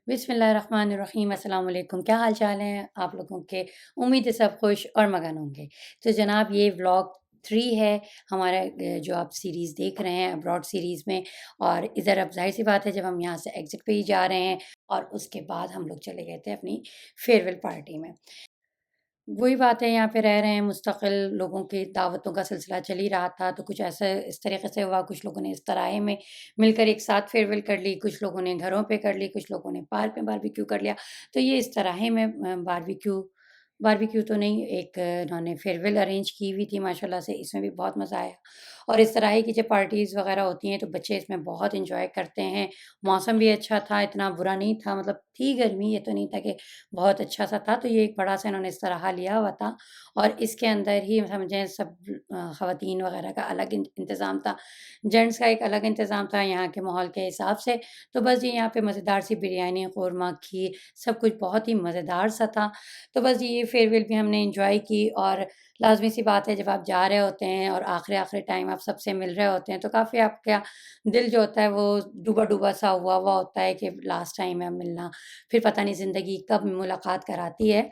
बिस्मिल्लाहिर्रहमानिर्रहीम, अस्सलाम वालेकुम। क्या हाल चाल हैं आप लोगों के? उम्मीद है सब खुश और मगन होंगे। तो जनाब ये व्लॉग 3 है हमारा, जो आप सीरीज़ देख रहे हैं अब्रॉड सीरीज़ में। और इधर अब ज़ाहिर-सी बात है, जब हम यहाँ से एग्ज़िट पे ही जा रहे हैं और उसके बाद हम लोग चले गए थे अपनी फेयरवेल पार्टी में। वही बात है, यहाँ पे रह रहे हैं मुस्तकिल, लोगों की दावतों का सिलसिला चल ही रहा था, तो कुछ ऐसा इस तरीके से हुआ, कुछ लोगों ने इस तराहे में मिलकर एक साथ फेयरवेल कर ली, कुछ लोगों ने घरों पे कर ली, कुछ लोगों ने पार्क में बारबेक्यू कर लिया। तो ये इस तराहे में बारबेक्यू बारबेक्यू तो नहीं, एक इन्होंने फेयरवेल अरेंज की हुई थी माशाल्लाह से, इसमें भी बहुत मज़ा आया। और इस तरह की जब पार्टीज़ वग़ैरह होती हैं, तो बच्चे इसमें बहुत एन्जॉय करते हैं। मौसम भी अच्छा था, इतना बुरा नहीं था, मतलब थी गर्मी, ये तो नहीं था कि बहुत अच्छा-सा था, तो ये एक बड़ा-सा इन्होंने इस्तराहा लिया हुआ था। और इसके अंदर ही समझें सब ख़वातीन वग़ैरह का अलग इंतज़ाम था, जेंट्स का एक अलग इंतज़ाम था यहाँ के माहौल के हिसाब से। तो बस जी यहाँ पे मज़ेदार सी बिरयानी, क़ोरमा, खीर, सब कुछ बहुत ही मज़ेदार सा था। तो बस ये फेयरवेल भी हमने एन्जॉय की। और लाज़मी सी बात है, जब आप जा रहे होते हैं और आखिरी-आखिरी टाइम आप सबसे मिल रहे होते हैं, तो काफ़ी आपका दिल जो होता है वो डूबा-डूबा सा हुआ हुआ होता है कि लास्ट टाइम है मिलना, फिर पता नहीं ज़िंदगी कब मुलाकात कराती है।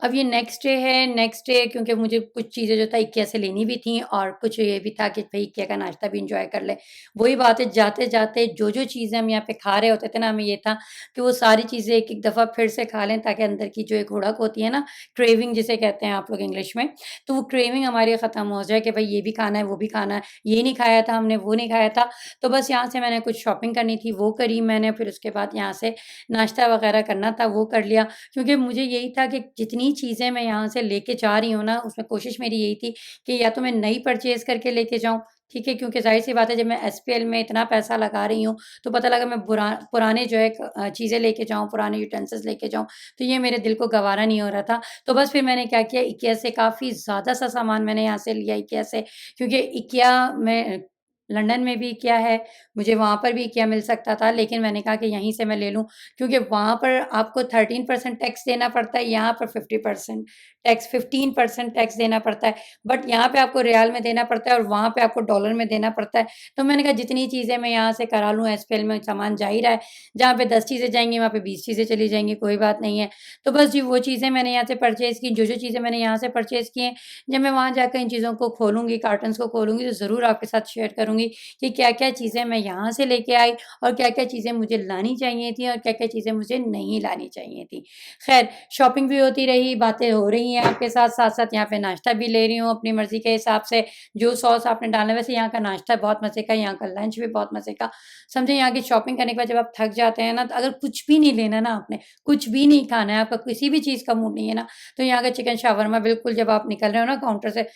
अब ये नेक्स्ट डे है, नेक्स्ट डे क्योंकि मुझे कुछ चीज़ें जो था IKEA से लेनी भी थी और कुछ ये भी था कि भई IKEA का नाश्ता भी एन्जॉय कर लें। वही बात है, जाते-जाते जो-जो चीज़ें हम यहाँ पे खा रहे होते थे ना, हमें ये था कि वो सारी चीज़ें एक-एक दफ़ा फिर से खा लें, ताकि अंदर की जो एक हुड़क होती है ना, क्रेविंग जिसे कहते हैं आप लोग इंग्लिश में, तो वो क्रेविंग हमारी ख़त्म हो जाए कि भई ये भी खाना है, वो भी खाना है, ये नहीं खाया था हमने, वो नहीं खाया था। तो बस यहाँ से मैंने कुछ शॉपिंग करनी थी, वो करी मैंने, फिर उसके बाद यहाँ से नाश्ता वग़ैरह करना था, वो कर लिया। क्योंकि मुझे यही था कि जितनी चीज़ें मैं यहाँ से लेके जा रही हूँ ना, उसमें कोशिश मेरी यही थी कि या तो मैं नई परचेज़ करके लेके जाऊँ, ठीक है? क्योंकि ज़ाहिर-सी बात है, जब मैं SPL में इतना पैसा लगा रही हूँ, तो पता लगा मैं पुराने जो है चीज़ें लेके जाऊँ, पुराने यूटेंसिल्स लेके जाऊँ, तो ये मेरे दिल को गवारा नहीं हो रहा था। तो बस फिर मैंने क्या किया, IKEA से काफ़ी ज़्यादा सा सामान मैंने यहाँ से लिया IKEA से, क्योंकि IKEA में लंदन में भी IKEA है, मुझे वहाँ पर भी IKEA मिल सकता था, लेकिन मैंने कहा कि यहीं से मैं ले लूँ, क्योंकि वहाँ पर आपको 13% टैक्स देना पड़ता है, यहाँ पर 50% टैक्स, 15% टैक्स देना पड़ता है। बट यहाँ पे आपको रियाल में देना पड़ता है और वहाँ पे आपको डॉलर में देना पड़ता है। तो मैंने कहा जितनी चीज़ें मैं यहाँ से करा लूँ, SPL में सामान जा ही रहा है, जहाँ पे 10 चीज़ें जाएँगी, वहाँ पे 20 चीज़ें चली जाएँगी, कोई बात नहीं है। तो बस जी वो चीज़ें मैंने यहाँ से परचेज़ की, जो-जो चीज़ें मैंने यहाँ से परचेज़ की हैं, जब मैं वहाँ जाकर इन चीज़ों को खोलूँगी, कार्टन्स को खोलूँगी, तो ज़रूर आपके साथ शेयर करूँगी कि क्या-क्या चीज़ें मैं यहाँ से लेके आई और क्या-क्या चीज़ें मुझे लानी चाहिए थी और क्या-क्या चीज़ें मुझे नहीं लानी चाहिए थी। ख़ैर, शॉपिंग भी होती रही, बातें हो रही हैं आपके साथ, साथ-साथ यहाँ पे नाश्ता भी ले रही हूँ अपनी मर्ज़ी के हिसाब से, जो सॉस आपने डालना है। वैसे यहाँ का नाश्ता बहुत मज़े का, यहाँ का लंच भी बहुत मज़े का। समझे, यहाँ की शॉपिंग करने के बाद जब आप थक जाते हैं ना, तो अगर कुछ भी नहीं लेना ना आपने, कुछ भी नहीं खाना है, आपका किसी भी चीज़ का मूड नहीं है ना, तो यहाँ का चिकन शावरमा बिल्कुल, जब आप निकल रहे हो ना काउंटर से,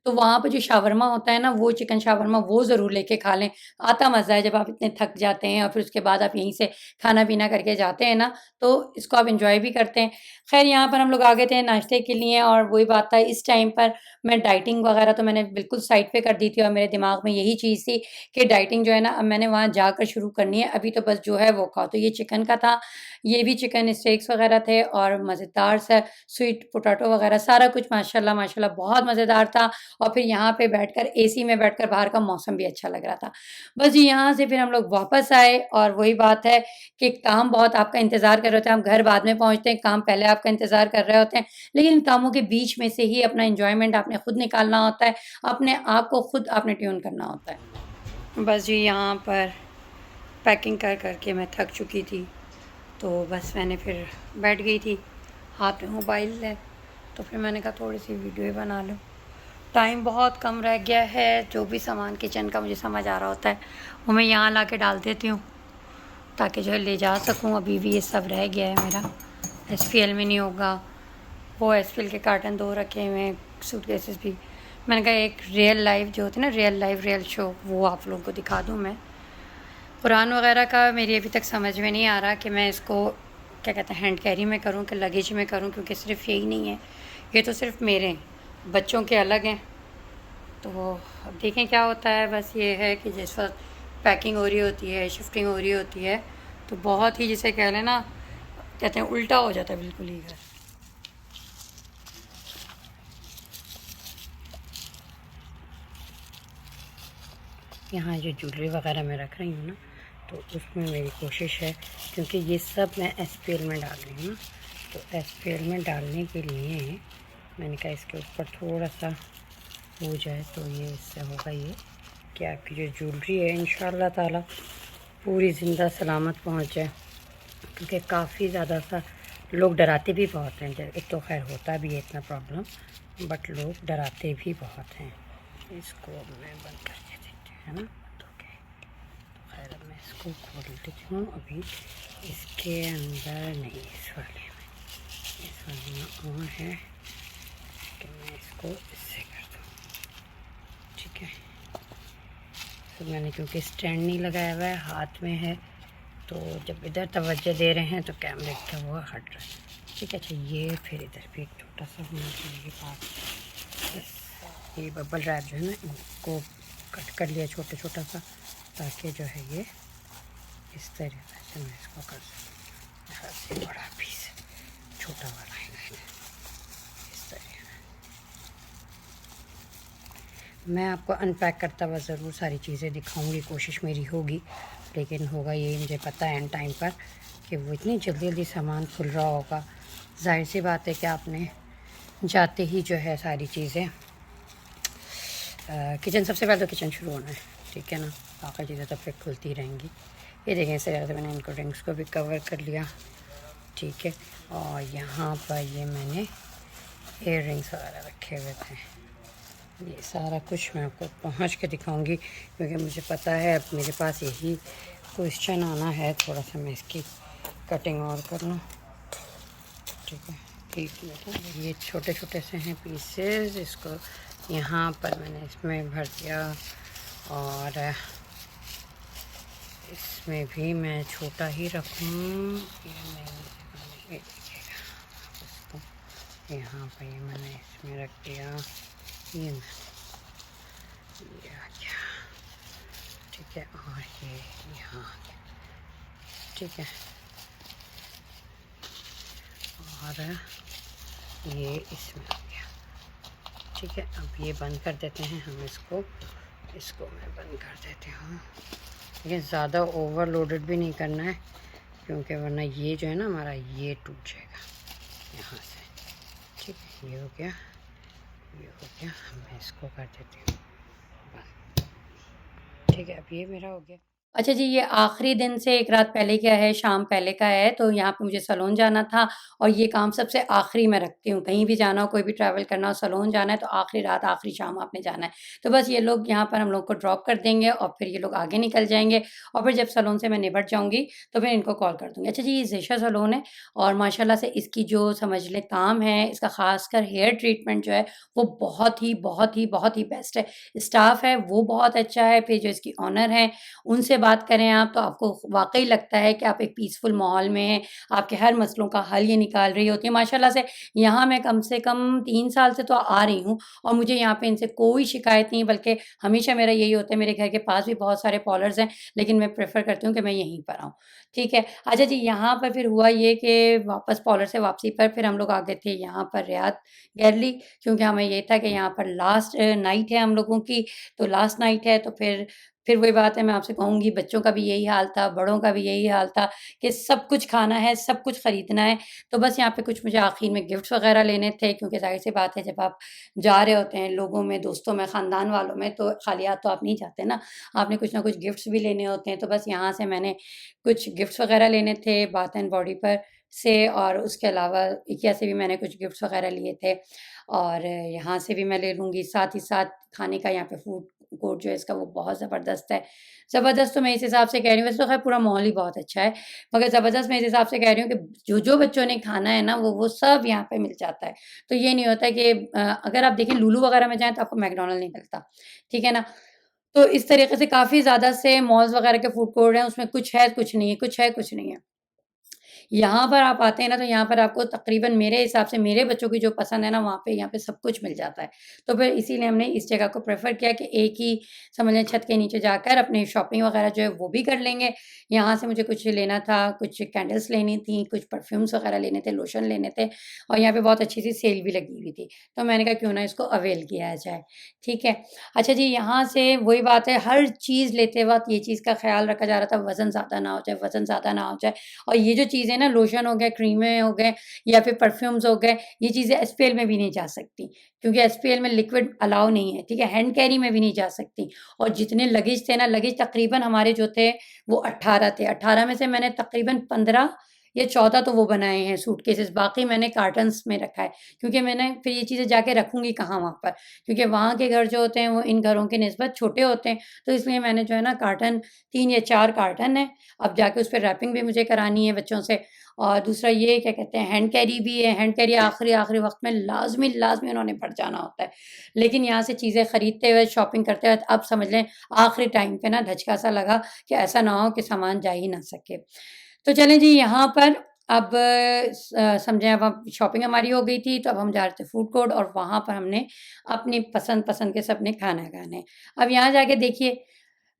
तो वहाँ पे जो शावरमा होता है ना, वो चिकन शावरमा वो ज़रूर लेके खा लें। आता मज़ा है जब आप इतने थक जाते हैं और फिर उसके बाद आप यहीं से खाना-पीना करके जाते हैं ना, तो इसको आप एन्जॉय भी करते हैं। ख़ैर यहाँ पर हम लोग आ गए थे नाश्ते के लिए, और वही बात था, इस टाइम पर मैं डाइटिंग वग़ैरह तो मैंने बिल्कुल साइड पे कर दी थी, और मेरे दिमाग में यही चीज़ थी कि डाइटिंग जो है ना, अब मैंने वहाँ जाकर शुरू करनी है, अभी तो बस जो है वो खाओ। तो ये चिकन का था, ये भी चिकन स्टेक्स वग़ैरह थे और मज़ेदार सा स्वीट पोटैटो वग़ैरह, सारा कुछ माशाल्लाह माशाल्लाह बहुत मज़ेदार था। और फिर यहाँ पे बैठकर एसी में बैठकर बाहर का मौसम भी अच्छा लग रहा था। बस जी यहाँ से फिर हम लोग वापस आए, और वही बात है कि काम बहुत आपका इंतज़ार कर रहे होते हैं, हम घर बाद में पहुँचते हैं, काम पहले आपका इंतज़ार कर रहे होते हैं, लेकिन इन कामों के बीच में से ही अपना एन्जॉयमेंट आपने खुद निकालना होता है, अपने आप को खुद आपने ट्यून करना होता है। बस जी यहाँ पर पैकिंग कर के मैं थक चुकी थी, तो बस मैंने फिर बैठ गई थी, हाथ में मोबाइल है, तो फिर मैंने कहा थोड़ी सी वीडियो ही बना लूँ। टाइम बहुत कम रह गया है, जो भी सामान किचन का मुझे समझ आ रहा होता है वो मैं यहाँ ला के डाल देती हूँ, ताकि जो है ले जा सकूँ। अभी भी ये सब रह गया है मेरा, SPL में नहीं होगा। वो SPL के कार्टन 2 रखे हुए हैं, सूटकेसेस भी। मैंने कहा एक रियल लाइफ जो होती है ना, रियल लाइफ रियल शो, वो आप लोगों को दिखा दूँ मैं। कुरान वगैरह का मेरी अभी तक समझ में नहीं आ रहा कि मैं इसको क्या कहते हैं हैंड कैरी में करूँ कि लगेज में करूँ, क्योंकि सिर्फ यही नहीं है, ये तो सिर्फ मेरे हैं, बच्चों के अलग हैं। तो अब देखें क्या होता है। बस ये है कि जिस वक्त पैकिंग हो रही होती है, शिफ्टिंग हो रही होती है, तो बहुत ही जिसे कह लें ना, कहते हैं उल्टा हो जाता है बिल्कुल ही घर। यहाँ जो ज्वेलरी वगैरह मैं रख रही हूँ ना, तो उसमें मेरी कोशिश है, क्योंकि ये सब मैं SPL में डाल रही हूँ ना, तो SPL में डालने के लिए मैंने कहा इसके ऊपर थोड़ा सा हो जाए तो ये इससे होगा ये कि आपकी जो ज्वेलरी है इंशाअल्लाह ताला पूरी ज़िंदा सलामत पहुँच जाए। क्योंकि काफ़ी ज़्यादा सा लोग डराते भी बहुत हैं, एक तो खैर होता भी है इतना प्रॉब्लम, बट लोग डराते भी बहुत हैं। इसको मैं बंद करके देखती हूँ, है ना, तो क्या खैर अब मैं इसको खोल देती हूँ। अभी इसके अंदर नहीं, इस वाले में और है कि मैं इसको इससे कर दूँ, ठीक है। तो मैंने क्योंकि स्टैंड नहीं लगाया हुआ है, हाथ में है, तो जब इधर तवज्जो दे रहे हैं तो कैमरे का वो हट रहा है, ठीक है। अच्छा, ये फिर इधर भी एक छोटा सा होना चाहिए पास। ये बबल रैप जो है ना, इनको कट कर लिया छोटा छोटा सा, ताकि जो है ये इस तरीके से मैं इसको कर सकूँ। सबसे बड़ा पीस छोटा वाला है ना, इस तरीके मैं आपको अनपैक करता हुआ ज़रूर सारी चीज़ें दिखाऊंगी, कोशिश मेरी होगी, लेकिन होगा ये मुझे पता है एंड टाइम पर कि वो इतनी जल्दी जल्दी सामान खुल रहा होगा। जाहिर सी बात है कि आपने जाते ही जो है सारी चीज़ें, किचन सबसे पहले तो किचन शुरू होना है, ठीक है ना, बाकी चीज़ें तो फिर खुलती रहेंगी। ये देखें, इस तरह से मैंने इनको ड्रिंक्स को भी कवर कर लिया, ठीक है। और यहाँ पर ये मैंने ईयर रिंग्स वगैरह रखे हुए थे। ये सारा कुछ मैं आपको पहुंच के दिखाऊंगी, क्योंकि मुझे पता है अब मेरे पास यही क्वेश्चन आना है। थोड़ा सा मैं इसकी कटिंग और कर लूँ, ठीक है। ठीक है, ये छोटे छोटे से हैं पीसेस, इसको यहाँ पर मैंने इसमें भर दिया, और इसमें भी मैं छोटा ही रखूँ। ये देखिएगा, इसको यहाँ पर ये मैंने इसमें रख दिया, ये आ गया, ठीक है। और ये यहाँ, ठीक है। और ये इसमें आ गया, ठीक है। अब ये बंद कर देते हैं हम इसको, इसको मैं बंद कर देती हूँ। ये ज़्यादा ओवरलोडेड भी नहीं करना है, क्योंकि वरना ये जो है ना हमारा, ये टूट जाएगा यहाँ से, ठीक है। ये हो गया, ये हो गया। मैं इसको कर देती हूँ बंद, ठीक है। अब ये मेरा हो गया। अच्छा जी, ये आखिरी दिन से एक रात पहले क्या है, शाम पहले का है, तो यहाँ पे मुझे सैलून जाना था, और ये काम सबसे आखिरी में रखती हूँ। कहीं भी जाना हो, कोई भी ट्रैवल करना हो, सैलून जाना है, तो आखिरी रात, आखिरी शाम आपने जाना है। तो बस ये लोग यहाँ पर हम लोग को ड्रॉप कर देंगे, और फिर ये लोग आगे निकल जाएँगे, और फिर जब सैलून से मैं निपट जाऊँगी, तो फिर इनको कॉल कर दूँगी। अच्छा जी, ये ज़ेशा सैलून है, और माशाल्लाह से इसकी जो समझ लें काम है, इसका ख़ासकर हेयर ट्रीटमेंट जो है, वो बहुत ही, बहुत ही, बहुत ही बेस्ट है। स्टाफ़ है, वो बहुत अच्छा है, फिर जो इसकी ओनर हैं, उनसे बात करें आप, तो आपको वाक़ई लगता है कि आप एक पीसफुल माहौल में हैं, आपके हर मसलों का हल ये निकाल रही होती हैं। माशाल्लाह से यहाँ मैं कम से कम 3 साल से तो आ रही हूँ, और मुझे यहाँ पे इनसे कोई शिकायत नहीं, बल्कि हमेशा मेरा यही होता है। मेरे घर के पास भी बहुत सारे पार्लर्स हैं, लेकिन मैं प्रेफ़र करती हूँ कि मैं यहीं पर आऊँ, ठीक है। अच्छा जी, यहाँ पर फिर हुआ ये कि वापस पार्लर से वापसी पर फिर हम लोग आ गए थे यहाँ पर रियाद गैलरी, क्योंकि हमें ये था कि यहाँ पर लास्ट नाइट है हम लोगों की, तो लास्ट नाइट है, तो फिर वही बात है, मैं आपसे कहूँगी, बच्चों का भी यही हाल था, बड़ों का भी यही हाल था कि सब कुछ खाना है, सब कुछ खरीदना है। तो बस यहाँ पे कुछ मुझे आखिर में गिफ्ट्स वग़ैरह लेने थे, क्योंकि ज़ाहिर-सी बात है, जब आप जा रहे होते हैं लोगों में, दोस्तों में, ख़ानदान वालों में, तो खाली हाथ तो आप नहीं जाते ना, आपने कुछ ना कुछ गिफ्ट्स भी लेने होते हैं। तो बस यहाँ से मैंने कुछ गिफ्ट्स वग़ैरह लेने थे बाथ एंड बॉडी पर से, और उसके अलावा IKEA से भी मैंने कुछ गिफ्ट्स वग़ैरह लिए थे, और यहाँ से भी मैं ले लूँगी। साथ ही साथ खाने का यहाँ पे फूड कोर्ट जो है इसका, वो बहुत ज़बरदस्त है। ज़बरदस्त तो मैं इस हिसाब से कह रही हूँ, वैसे तो ख़ैर पूरा माहौल ही बहुत अच्छा है, मगर ज़बरदस्त मैं इस हिसाब से कह रही हूँ कि जो-जो बच्चों ने खाना है ना, वो सब यहाँ पे मिल जाता है। तो ये नहीं होता है कि अगर आप देखें लुलु वग़ैरह में जाएँ तो आपको मैकडॉनल्ड नहीं मिलता, ठीक है ना? तो इस तरीके से काफ़ी ज़्यादा से मॉल्स वगैरह के फूड कोर्ट हैं, उसमें कुछ है, कुछ नहीं है, कुछ है, कुछ नहीं है। यहाँ पर आप आते हैं ना, तो यहाँ पर आपको तकरीबन मेरे हिसाब से मेरे बच्चों की जो पसंद है ना, वहाँ पे यहाँ पे सब कुछ मिल जाता है। तो फिर इसीलिए हमने इस जगह को प्रेफ़र किया कि एक ही समझ लें छत के नीचे जाकर अपनी शॉपिंग वगैरह जो है वो भी कर लेंगे। यहाँ से मुझे कुछ लेना था, कुछ कैंडल्स लेनी थी, कुछ परफ्यूम्स वगैरह लेने थे, लोशन लेने थे और यहाँ पे बहुत अच्छी-सी सेल भी लगी हुई थी। तो मैंने कहा क्यों ना इसको अवेल किया जाए, ठीक है। अच्छा जी, यहाँ से वही बात है, हर चीज़ लेते वक़्त ये चीज़ का ख़्याल रखा जा रहा था, वज़न ज़्यादा ना हो जाए, वज़न ज़्यादा ना हो जाए। और ये जो चीज़ें ना, लोशन हो गए, क्रीमें हो गए या फिर परफ्यूम्स हो गए, ये चीज़ें एसपीएल में भी नहीं जा सकती, क्योंकि एसपीएल में लिक्विड अलाउ नहीं है, ठीक है? हैंड कैरी में भी नहीं जा सकती। और जितने लगेज थे ना, लगेज तकरीबन हमारे जो थे वो 18 थे। 18 में से मैंने तकरीबन 15 या 14 तो वो बनाए हैं सूटकेसेस, बाकी मैंने कार्टन्स में रखा है, क्योंकि मैंने फिर ये चीज़ें जाके रखूँगी कहाँ वहाँ पर? क्योंकि वहाँ के घर जो होते हैं वो इन घरों की निस्बत छोटे होते हैं, तो इसलिए मैंने जो है ना कार्टन 3 या 4 कार्टन है, अब जाके उस पे रैपिंग भी मुझे करानी है बच्चों से। और दूसरा ये क्या कहते हैं, हैंड कैरी भी है, हैंड कैरी आखिरी वक़्त में लाज़मी उन्होंने भर जाना होता है। लेकिन यहाँ से चीज़ें खरीदते हुए, शॉपिंग करते वक़्त अब समझ लें आखिरी टाइम पे ना धचका-सा लगा कि ऐसा ना हो कि सामान जा ही ना सके। तो चलें जी, यहाँ पर अब समझें अब शॉपिंग हमारी हो गई थी, तो अब हम जा रहे थे फूड कोर्ट और वहाँ पर हमने अपनी पसंद-पसंद के सबने खाना खाना है। अब यहाँ जाके देखिए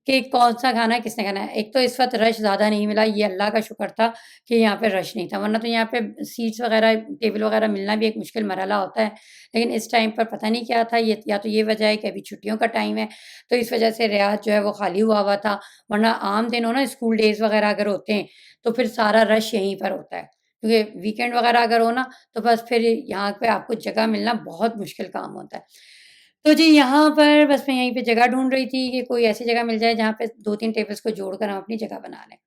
कि कौन-सा खाना किसने खाना है। एक तो इस वक़्त रश ज़्यादा नहीं मिला, ये अल्लाह का शुक्र था कि यहाँ पे रश नहीं था, वरना तो यहाँ पे सीट्स वग़ैरह, टेबल वग़ैरह मिलना भी एक मुश्किल मरहला होता है। लेकिन इस टाइम पर पता नहीं क्या था, ये या तो ये वजह है कि अभी छुट्टियों का टाइम है, तो इस वजह से रियाद जो है वो खाली हुआ था, वरना आम दिन हो ना, स्कूल डेज़ वग़ैरह अगर होते हैं, तो फिर सारा रश यहीं पर होता है। क्योंकि वीकेंड वग़ैरह अगर हो ना, तो बस फिर यहाँ पे आपको जगह मिलना बहुत मुश्किल काम होता है। तो जी, यहाँ पर बस मैं यहीं पे जगह ढूँढ रही थी कि कोई ऐसी जगह मिल जाए जहाँ पे 2-3 टेबल्स को जोड़कर हम अपनी जगह बना लें।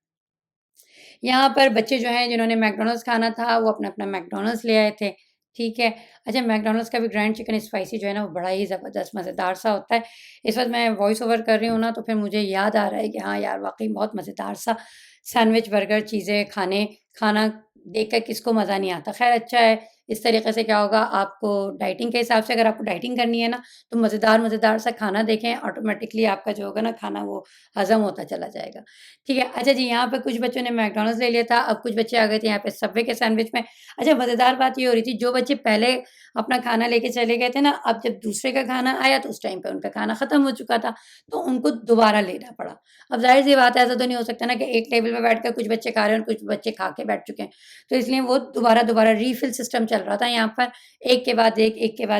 यहाँ पर बच्चे जो हैं जिन्होंने मैकडॉनल्ड्स खाना था, वो अपना-अपना मैकडॉनल्ड्स ले आए थे, ठीक है। अच्छा, मैकडॉनल्ड्स का भी ग्रैंड चिकन स्पाइसी जो है ना, वो बड़ा ही ज़बरदस्त मज़ेदार सा होता है। इस वक़्त मैं वॉइस ओवर कर रही हूँ ना, तो फिर मुझे याद आ रहा है कि हाँ यार, वाक़ई बहुत मज़ेदार सा सैंडविच, बर्गर चीज़ें खाना देख कर किसको मज़ा नहीं आता। ख़ैर अच्छा है, इस तरीके से क्या होगा, आपको डाइटिंग के हिसाब से अगर आपको डाइटिंग करनी है ना, तो मज़ेदार सा खाना देखें, ऑटोमेटिकली आपका जो होगा ना खाना, वो हज़म होता चला जाएगा। ठीक है। अच्छा जी, यहाँ पे कुछ बच्चों ने मैकडॉनल्ड्स ले लिया था, अब कुछ बच्चे आ गए थे यहाँ पे सबवे के सैंडविच में। अच्छा, मज़ेदार बात ये हो रही थी, जो बच्चे पहले अपना खाना लेके चले गए थे ना, अब जब दूसरे का खाना आया तो उस टाइम पे उनका खाना खत्म हो चुका था, तो उनको दोबारा लेना पड़ा। अब ज़ाहिर-सी बात है, ऐसा तो नहीं हो सकता ना कि एक टेबल पे बैठकर कुछ बच्चे खा रहे हैं और कुछ बच्चे खा के बैठ चुके हैं। तो इसलिए वो दोबारा रीफिल सिस्टम चल रहा था यहाँ पर, एक के बाद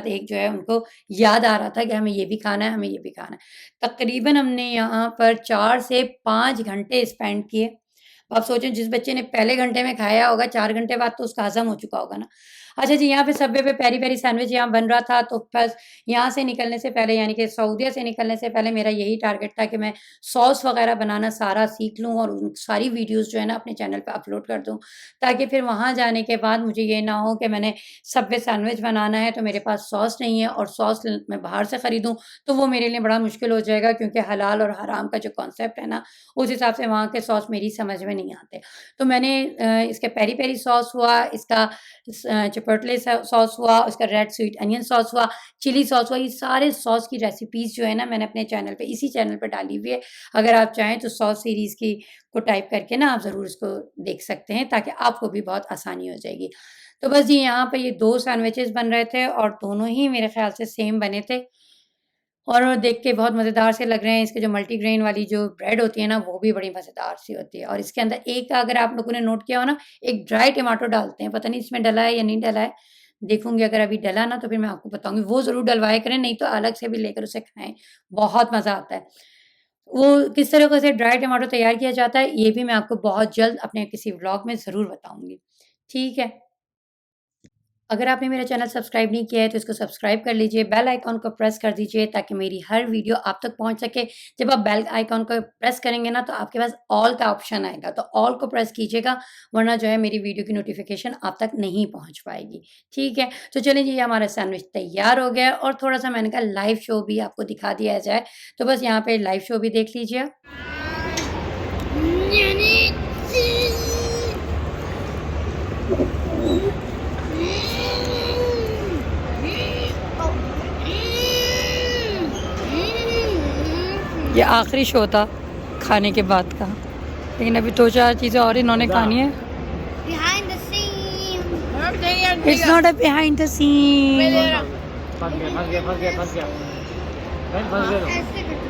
एक जो है उनको याद आ रहा था कि हमें ये भी खाना है, हमें ये भी खाना है। तकरीबन हमने यहाँ पर 4 से 5 घंटे स्पेंड किए। अब आप सोचें, जिस बच्चे ने पहले घंटे में खाया होगा, 4 घंटे बाद तो उसका हज़म हो चुका होगा ना। अच्छा जी, यहाँ पे सबवे पे पेरी-पेरी सैंडविच यहाँ बन रहा था, तो बस यहाँ से निकलने से पहले, यानी कि सऊदीया से निकलने से पहले मेरा यही टारगेट था कि मैं सॉस वग़ैरह बनाना सारा सीख लूँ और उन सारी वीडियोज़ जो है ना अपने चैनल पे अपलोड कर दूँ, ताकि फिर वहाँ जाने के बाद मुझे ये ना हो कि मैंने सबवे सैंडविच बनाना है, तो मेरे पास सॉस नहीं है और सॉस मैं बाहर से खरीदूँ, तो वो मेरे लिए बड़ा मुश्किल हो जाएगा, क्योंकि हलाल और हराम का जो कॉन्सेप्ट है ना, उस हिसाब से वहाँ के सॉस मेरी समझ में नहीं आते। तो मैंने इसका पेरी-पेरी सॉस हुआ, इसका चिपोटले सॉस हुआ, उसका रेड स्वीट अनियन सॉस हुआ, चिली सॉस हुआ, ये सारे सॉस की रेसिपीज़ जो है ना, मैंने अपने चैनल पे, इसी चैनल पे डाली हुई है। अगर आप चाहें तो सॉस सीरीज़ की को टाइप करके ना आप ज़रूर इसको देख सकते हैं, ताकि आपको भी बहुत आसानी हो जाएगी। तो बस जी, यहाँ पे ये 2 सैंडविचेज़ बन रहे थे और दोनों ही मेरे ख़्याल से सेम बने थे। और वो देख के बहुत मज़ेदार से लग रहे हैं। इसके जो मल्टीग्रेन वाली जो ब्रेड होती है ना, वो भी बड़ी मज़ेदार सी होती है और इसके अंदर एक, अगर आप लोगों ने नोट किया हो ना, एक ड्राई टमाटो डालते हैं, पता नहीं इसमें डला है या नहीं डला है। देखूँगी, अगर अभी डला ना तो फिर मैं आपको बताऊँगी, वो ज़रूर डलवाया करें, नहीं तो अलग से भी लेकर उसे खाएँ, बहुत मज़ा आता है। वो किस तरीके से ड्राई टमाटो तैयार किया जाता है, ये भी मैं आपको बहुत जल्द अपने किसी व्लॉग में ज़रूर बताऊँगी। ठीक है? अगर आपने मेरा चैनल सब्सक्राइब नहीं किया है तो इसको सब्सक्राइब कर लीजिए, बेल आइकॉन को प्रेस कर दीजिए ताकि मेरी हर वीडियो आप तक पहुंच सके। जब आप बेल आइकॉन को प्रेस करेंगे ना, तो आपके पास ऑल का ऑप्शन आएगा, तो ऑल को प्रेस कीजिएगा, वरना जो है मेरी वीडियो की नोटिफिकेशन आप तक नहीं पहुंच पाएगी। ठीक है, तो चलिए जी, हमारा सैंडविच तैयार हो गया और थोड़ा सा मैंने कहा लाइव शो भी आपको दिखा दिया जाए, तो बस यहाँ पे लाइव शो भी देख लीजिए आप। ये आखिरी शो था खाने के बाद का, लेकिन अभी 2-4 चीज़ें और इन्होंने खानी है। Behind the scene. It's not a behind the scene. ऐसे करके।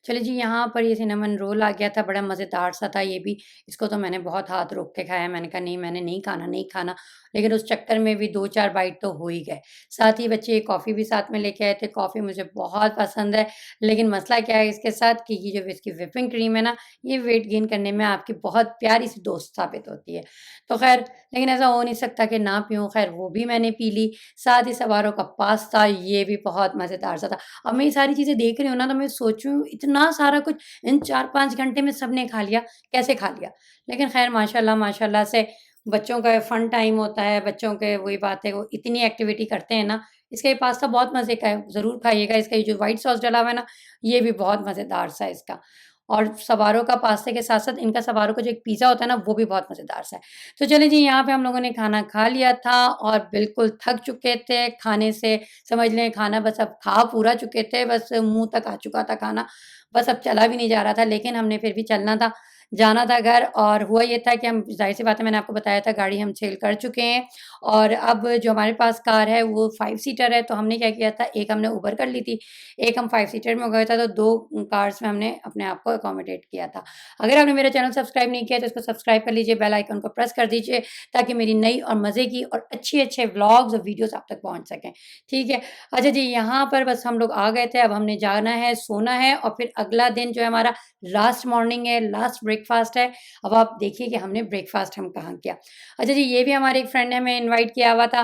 चलिए जी, यहाँ पर ये सिनेमन रोल आ गया था, बड़ा मज़ेदार सा था ये भी। इसको तो मैंने बहुत हाथ रोक के खाया, मैंने कहा नहीं मैंने नहीं खाना, नहीं खाना। लेकिन उस चक्कर में भी 2-4 बाइट तो हो ही गए। साथ ही बच्चे कॉफ़ी भी साथ में लेके आए थे, कॉफ़ी मुझे बहुत पसंद है। लेकिन मसला क्या है इसके साथ कि ये जो इसकी व्हिपिंग क्रीम है ना, ये वेट गेन करने में आपकी बहुत प्यारी-सी दोस्त साबित होती है। तो ख़ैर, लेकिन ऐसा हो नहीं सकता कि ना पीऊँ, ख़ैर वो भी मैंने पी ली। साथ ही सवारों का पास्ता, ये भी बहुत मज़ेदार सा था। अब मैं ये सारी चीज़ें देख रही हूँ ना, तो मैं सोचूँ इतना सारा कुछ इन 4-5 घंटे में सबने खा लिया, कैसे खा लिया? लेकिन ख़ैर माशाल्लाह माशाल्लाह से बच्चों का फन टाइम होता है, बच्चों के वही बात है, वो इतनी एक्टिविटी करते हैं ना, इसका ये पास्ता बहुत मज़े का है, ज़रूर खाइएगा। इसका ये जो व्हाइट सॉस डला हुआ है ना, ये भी बहुत मज़ेदार सा है इसका। और सवारों का पास्ते के साथ-साथ इनका सवारों का जो एक पिज़्ज़ा होता है ना, वो भी बहुत मज़ेदार सा है। तो चलिए जी, यहाँ पे हम लोगों ने खाना खा लिया था और बिल्कुल थक चुके थे खाने से, समझ लें खाना बस अब खा पूरा चुके थे, बस मुँह तक आ चुका था खाना, बस अब चला भी नहीं जा रहा था, लेकिन हमने फिर भी चलना था, जाना था घर। और हुआ ये था कि हम ज़ाहिर-सी बात है मैंने आपको बताया था गाड़ी हम सेल कर चुके हैं और अब जो हमारे पास कार है वो 5 सीटर है, तो हमने क्या किया था, एक हमने उबर कर ली थी, एक हम 5 सीटर में हो गया था, तो 2 कार्स में हमने अपने आप को अकोमोडेट किया था। अगर आपने मेरा चैनल सब्सक्राइब नहीं किया है तो इसको सब्सक्राइब कर लीजिए, बेल आइकन को प्रेस कर दीजिए ताकि मेरी नई और मज़े की और अच्छे-अच्छे व्लॉग्स और वीडियोज़ आप तक पहुँच सकें, ठीक है? अच्छा जी, यहाँ पर बस हम लोग आ गए थे, अब हमने जाना है, सोना है और फिर अगला दिन जो है हमारा लास्ट मॉर्निंग है, लास्ट ब्रेकफ़ास्ट है। अब आप देखिए कि हमने ब्रेकफ़ास्ट हम कहाँ किया। अच्छा जी, ये भी हमारी एक फ्रेंड ने हमें इनवाइट किया हुआ था।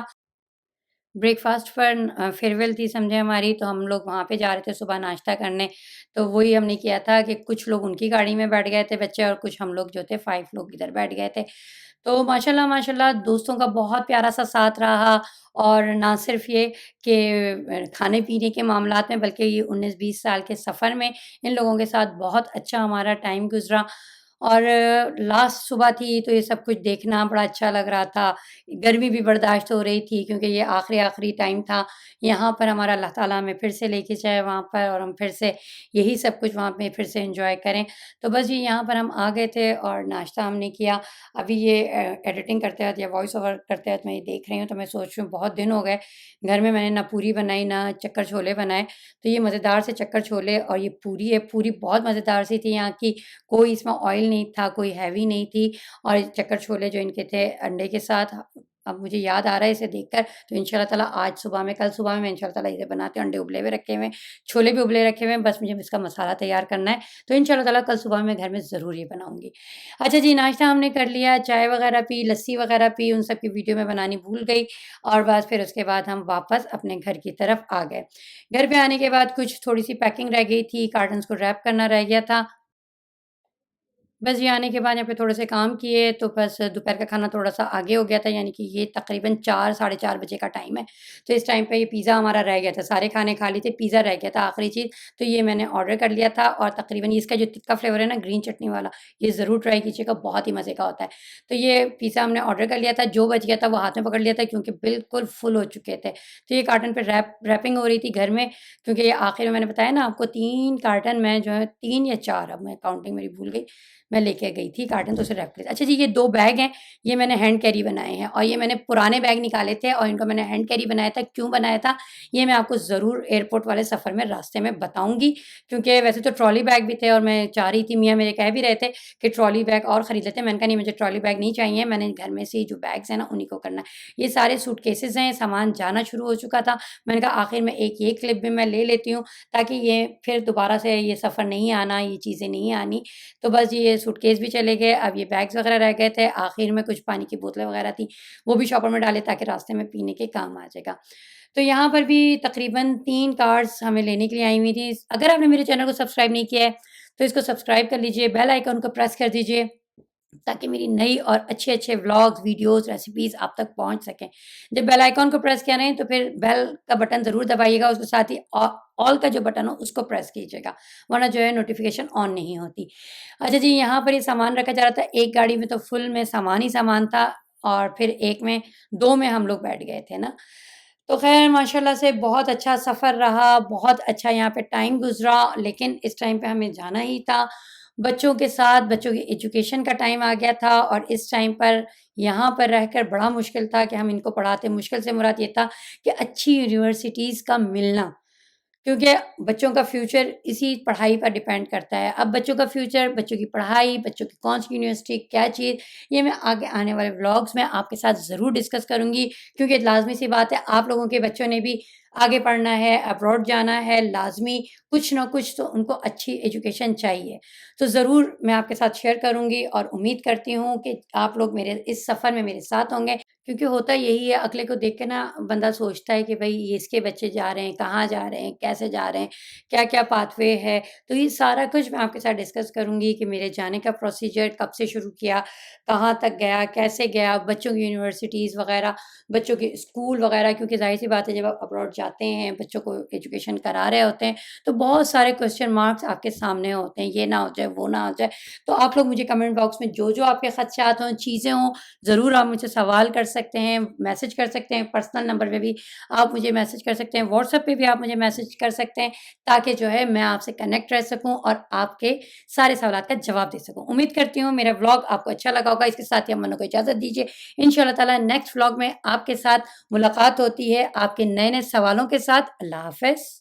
ब्रेकफ़ास्ट पर फेयरवेल थी समझे हमारी, तो हम लोग वहाँ पे जा रहे थे सुबह नाश्ता करने। तो वही हमने किया था कि कुछ लोग उनकी गाड़ी में बैठ गए थे बच्चे और कुछ हम लोग जो थे 5 लोग इधर बैठ गए थे। तो माशाल्लाह, माशाल्लाह दोस्तों का बहुत प्यारा-सा साथ रहा और ना सिर्फ़ ये कि खाने-पीने के मामलात में बल्कि ये 19-20 साल के सफ़र में इन लोगों के साथ बहुत अच्छा हमारा टाइम गुज़रा। और लास्ट सुबह थी तो ये सब कुछ देखना बड़ा अच्छा लग रहा था। गर्मी भी बर्दाश्त हो रही थी क्योंकि ये आखिरी-आखिरी टाइम था। यहाँ पर हमारा अल्लाह ताला हमें फिर से लेके जाए वहाँ पर और हम फिर से यही सब कुछ वहाँ पे फिर से एन्जॉय करें। तो बस जी यहाँ पर हम आ गए थे और नाश्ता हमने किया। अभी ये एडिटिंग करते वक़्त या वॉइस ओवर करते वक़्त मैं ये देख रही हूँ तो मैं सोच रही हूँ बहुत दिन हो गए, घर में मैंने ना पूरी बनाई ना चक्कर छोले बनाए। तो ये मज़ेदार से चक्कर छोले और ये पूरी है, पूरी बहुत मज़ेदार सी थी यहाँ की, कोई इसमें ऑयल नहीं था, कोई हेवी नहीं थी और चक्कर छोले जो इनके थे अंडे के साथ। अब मुझे याद आ रहा है इसे देखकर, तो इंशाल्लाह ताला आज सुबह में कल सुबह में मैं इंशाल्लाह ताला इसे बनाती हूँ। अंडे उबले हुए रखे हुए हैं, छोले भी उबले रखे हुए हैं, बस मुझे इसका मसाला तैयार करना है, तो इंशाल्लाह ताला कल सुबह मैं घर में ज़रूर ये बनाऊँगी। अच्छा जी, नाश्ता हमने कर लिया, चाय वगैरह पी, लस्सी वगैरह पी, उन सब की वीडियो मैं बनानी भूल गई और बस फिर उसके बाद हम वापस अपने घर की तरफ आ गए। घर पे आने के बाद कुछ थोड़ी-सी पैकिंग रह गई थी, कार्टन्स को रैप करना रह गया था। बस ये आने के बाद यहाँ पे थोड़े से काम किए, तो बस दोपहर का खाना थोड़ा-सा आगे हो गया था, यानी कि ये तकरीबन 4 साढ़े 4 बजे का टाइम है। तो इस टाइम पे ये पिज़्ज़ा हमारा रह गया था, सारे खाने खा लिए थे, पिज़्ज़ा रह गया था आखिरी चीज़, तो ये मैंने ऑर्डर कर लिया था और तकरीबन इसका जो तिक्का फ्लेवर है ना ग्रीन चटनी वाला, ये ज़रूर ट्राई कीजिएगा, बहुत ही मज़े का होता है। तो ये पिज़्ज़ा हमने ऑर्डर कर लिया था, जो बच गया था वो हाथ में पकड़ लिया था क्योंकि बिल्कुल फुल हो चुके थे। तो ये कार्टन पे रैपिंग हो रही थी घर में क्योंकि ये आखिर में मैंने बताया ना आपको 3 कार्टन में जो है 3 या 4 अब मैं काउंटिंग मेरी भूल गई, मैं लेके गई थी कार्टन तो उसे रैप किया। अच्छा जी, ये 2 बैग हैं, ये मैंने हैंड कैरी बनाए हैं और ये मैंने पुराने बैग निकाले थे और इनको मैंने हैंड कैरी बनाया था। क्यों बनाया था, ये मैं आपको ज़रूर एयरपोर्ट वाले सफ़र में रास्ते में बताऊँगी क्योंकि वैसे तो ट्रॉली बैग भी थे और मैं चाह रही थी, मियाँ मेरे कह भी रहे थे कि ट्रॉली बैग और ख़रीद लेते हैं। मैंने कहा नहीं मुझे ट्रॉली बैग नहीं चाहिए, मैंने घर में से ही जो बैग्स हैं ना उन्हीं को करना है। ये सारे सूटकेसेज़ हैं, सामान जाना शुरू हो चुका था। मैंने कहा आखिर में एक ये क्लिप भी मैं ले लेती हूँ ताकि ये फिर दोबारा से ये सफ़र नहीं आना, ये चीज़ें नहीं आनी। तो बस ये सूटकेस भी चले गए, अब ये बैग्स वगैरह रह गए थे, आखिर में कुछ पानी की बोतलें वगैरह थी, वो भी शॉपर में डाले ताकि रास्ते में पीने के काम आ जाएगा। तो यहाँ पर भी तकरीबन 3 कार्स हमें लेने के लिए आई हुई थी। अगर आपने मेरे चैनल को सब्सक्राइब नहीं किया है, तो इसको सब्सक्राइब कर लीजिए, बेल आइकन को प्रेस कर दीजिए ताकि मेरी नई और अच्छे-अच्छे व्लॉग्स, वीडियोज़, रेसिपीज़ आप तक पहुँच सकें। जब बेल आइकन को प्रेस किया नहीं तो फिर बेल का बटन ज़रूर दबाइएगा, उसके साथ ही ऑल का जो बटन हो उसको प्रेस कीजिएगा, वरना जो है नोटिफ़िकेशन ऑन नहीं होती। अच्छा जी, यहाँ पर ये सामान रखा जा रहा था, एक गाड़ी में तो फुल में सामान ही सामान था और फिर एक में 2 में हम लोग बैठ गए थे ना। तो ख़ैर माशाल्लाह से बहुत अच्छा सफ़र रहा, बहुत अच्छा यहाँ पे टाइम गुज़रा, लेकिन इस टाइम पे हमें जाना ही था। बच्चों के साथ बच्चों की एजुकेशन का टाइम आ गया था और इस टाइम पर यहाँ पर रहकर बड़ा मुश्किल था कि हम इनको पढ़ाते। मुश्किल से मुराद ये था कि अच्छी यूनिवर्सिटीज़ का मिलना। क्योंकि बच्चों का फ्यूचर इसी पढ़ाई पर डिपेंड करता है। अब बच्चों का फ्यूचर, बच्चों की पढ़ाई, बच्चों की कौन-सी यूनिवर्सिटी, क्या चीज़, ये मैं आगे आने वाले व्लॉग्स में आपके साथ ज़रूर डिस्कस करूँगी क्योंकि लाज़मी-सी बात है आप लोगों के बच्चों ने भी आगे पढ़ना है, अब्रॉड जाना है, लाज़मी कुछ ना कुछ तो उनको अच्छी एजुकेशन चाहिए। तो ज़रूर मैं आपके साथ शेयर करूँगी और उम्मीद करती हूँ कि आप लोग मेरे इस सफ़र में मेरे साथ होंगे क्योंकि होता यही है अगले को देख के ना बंदा सोचता है कि भई ये इसके बच्चे जा रहे हैं, कहाँ जा रहे हैं, कैसे जा रहे हैं, क्या-क्या पाथवे है। तो ये सारा कुछ मैं आपके साथ डिस्कस करूँगी कि मेरे जाने का प्रोसीजर कब से शुरू किया, कहाँ तक गया, कैसे गया, बच्चों की यूनिवर्सिटीज़ वग़ैरह, बच्चों के स्कूल वग़ैरह क्योंकि ज़ाहिर-सी बात है जब आप अब्रॉड जाते हैं, बच्चों को एजुकेशन करा रहे होते हैं, तो बहुत सारे क्वेश्चन मार्क्स आपके सामने होते हैं, ये ना हो जाए, वो ना हो जाए। तो आप लोग मुझे कमेंट बॉक्स में जो-जो आपके खदशात हों, चीज़ें हों, ज़रूर आप मुझसे सवाल कर सकते हैं, मैसेज कर सकते हैं, पर्सनल नंबर पे भी आप मुझे मैसेज कर सकते हैं, व्हाट्सएप पे भी आप मुझे मैसेज कर सकते हैं, ताकि जो है मैं आपसे कनेक्ट रह सकूँ और आपके सारे सवालात का जवाब दे सकूँ। उम्मीद करती हूँ मेरा व्लॉग आपको अच्छा लगा होगा, इसके साथ ही हम को इजाज़त दीजिए। इंशाअल्लाह ताला नेक्स्ट व्लॉग में आपके साथ मुलाकात होती है, आपके नए-नए सवालों के साथ। अल्लाह हाफ़िज़।